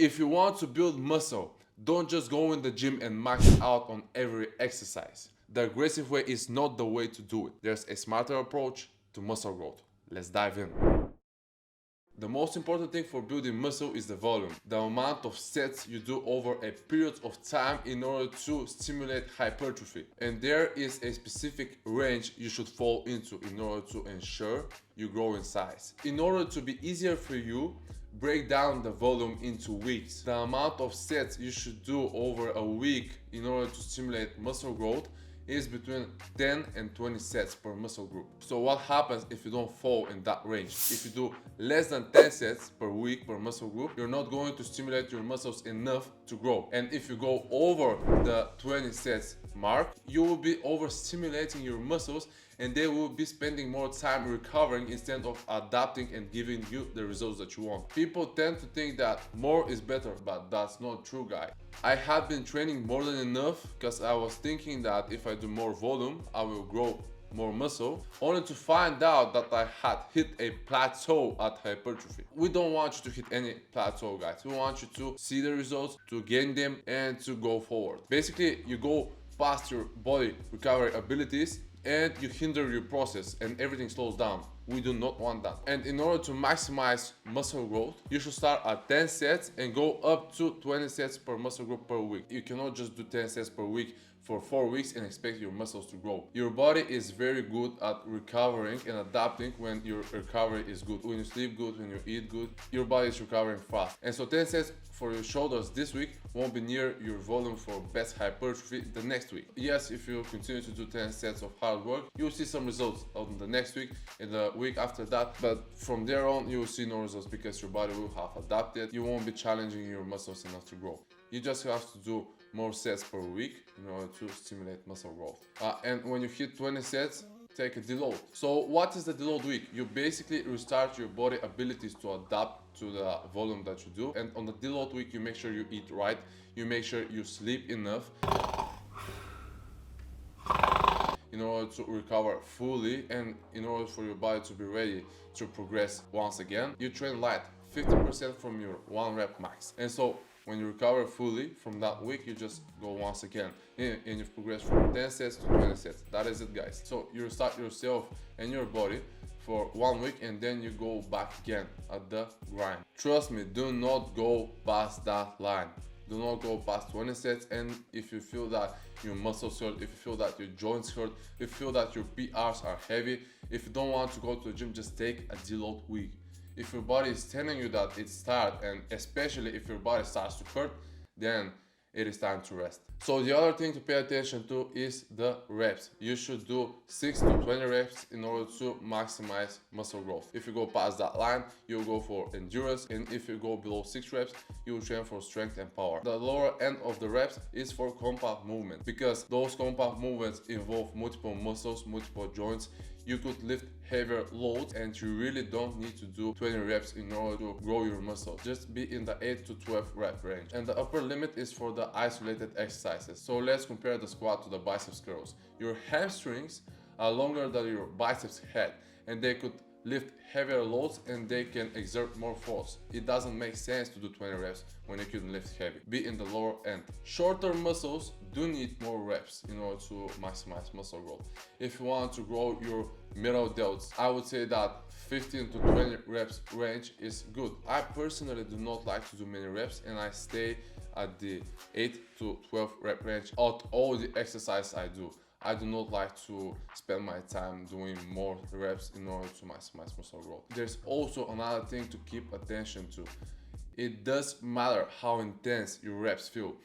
If you want to build muscle, don't just go in the gym and max out on every exercise. The aggressive way is not the way to do it. There's a smarter approach to muscle growth. Let's dive in. The most important thing for building muscle is the volume, the amount of sets you do over a period of time in order to stimulate hypertrophy. And there is a specific range you should fall into in order to ensure you grow in size. In order to be easier for you, break down the volume into weeks. The amount of sets you should do over a week in order to stimulate muscle growth is between 10 and 20 sets per muscle group. So what happens if you don't fall in that range? If you do less than 10 sets per week per muscle group, you're not going to stimulate your muscles enough to grow. And if you go over the 20 sets mark, you will be overstimulating your muscles and they will be spending more time recovering instead of adapting and giving you the results that you want. People tend to think that more is better, but that's not true, guys. I had been training more than enough because I was thinking that if I do more volume, I will grow more muscle, only to find out that I had hit a plateau at hypertrophy. We don't want you to hit any plateau, guys. We want you to see the results, to gain them, and to go forward. Basically, you go past your body recovery abilities and you hinder your process and everything slows down. We do not want that. And in order to maximize muscle growth, you should start at 10 sets and go up to 20 sets per muscle group per week. You cannot just do 10 sets per week for 4 weeks and expect your muscles to grow. Your body is very good at recovering and adapting when your recovery is good. When you sleep good, when you eat good, your body is recovering fast. And so 10 sets for your shoulders this week won't be near your volume for best hypertrophy the next week. Yes, if you continue to do 10 sets of hard work, you'll see some results on the next week and the week after that, but from there on you will see no results because your body will have adapted. You won't be challenging your muscles enough to grow. You just have to do more sets per week in order to stimulate muscle growth. And when you hit 20 sets, take a deload. So what is the deload week? You basically restart your body abilities to adapt to the volume that you do. And on the deload week, you make sure you eat right, you make sure you sleep enough in order to recover fully and in order for your body to be ready to progress once again. You train light, 50% from your 1 rep max. And so when you recover fully from that week, you just go once again and you've progressed from 10 sets to 20 sets. That is it, guys. So you restart yourself and your body for 1 week and then you go back again at the grind. Trust me, do not go past that line. Do not go past 20 sets. And if you feel that your muscles hurt, if you feel that your joints hurt, if you feel that your PRs are heavy, if you don't want to go to the gym, just take a deload week. If your body is telling you that it's tired, and especially if your body starts to hurt, then it is time to rest. So the other thing to pay attention to is the reps. You should do 6 to 20 reps in order to maximize muscle growth. If you go past that line, you'll go for endurance, and if you go below 6 reps, you will train for strength and power. The lower end of the reps is for compound movement because those compound movements involve multiple muscles, multiple joints. You could lift heavier loads and you really don't need to do 20 reps in order to grow your muscle. Just be in the 8 to 12 rep range. And the upper limit is for the isolated exercises. So let's compare the squat to the biceps curls. Your hamstrings are longer than your biceps head and they could lift heavier loads and they can exert more force. It doesn't make sense to do 20 reps when you can lift heavy. Be in the lower end. Shorter muscles do need more reps in order to maximize muscle growth. If you want to grow your middle delts, I would say that 15 to 20 reps range is good. I personally do not like to do many reps and I stay at the 8 to 12 rep range at all the exercises I do. I do not like to spend my time doing more reps in order to maximize muscle growth. There's also another thing to keep attention to. It does matter how intense your reps feel.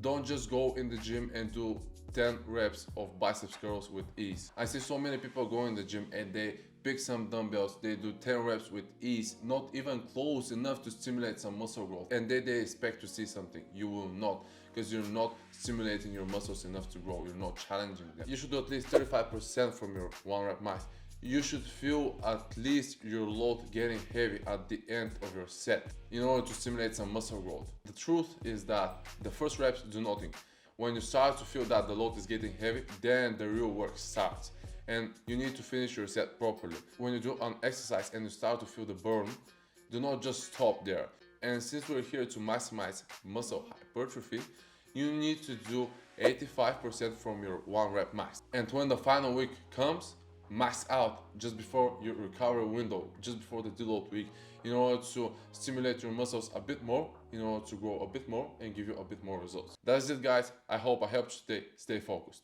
Don't just go in the gym and do 10 reps of biceps curls with ease. I see so many people go in the gym and they pick some dumbbells, they do 10 reps with ease, not even close enough to stimulate some muscle growth, and they expect to see something. You will not, because you're not stimulating your muscles enough to grow. You're not challenging them. You should do at least 35% from your 1 rep max. You should feel at least your load getting heavy at the end of your set in order to stimulate some muscle growth. The truth is that the first reps do nothing. When you start to feel that the load is getting heavy, then the real work starts. And you need to finish your set properly. When you do an exercise and you start to feel the burn, do not just stop there. And since we're here to maximize muscle hypertrophy, you need to do 85% from your 1 rep max. And when the final week comes, max out just before your recovery window, just before the deload week, in order to stimulate your muscles a bit more, in order to grow a bit more and give you a bit more results. That's it, guys. I hope I helped you today. Stay focused.